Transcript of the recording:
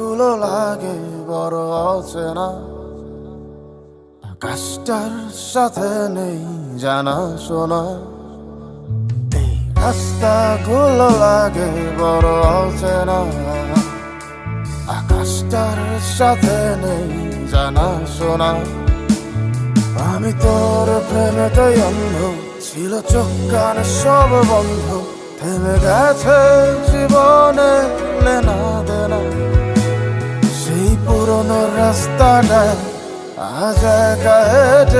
রাস্তাগুলো লাগে বড় অচেনা, আকাশটার সাথে নেই জানা শোনা। এই রাস্তাগুলো লাগে বড় অচেনা, আকাশটার সাথে নেই জানা শোনা। আমি তোর প্রেমেতেই অন্ধ, ছিল চোখ কান সব বন্ধ, থেমে গেছে জীবনে লেনা দেনা। সেই পুরনো রাস্তাটা আজ একা হেঁটে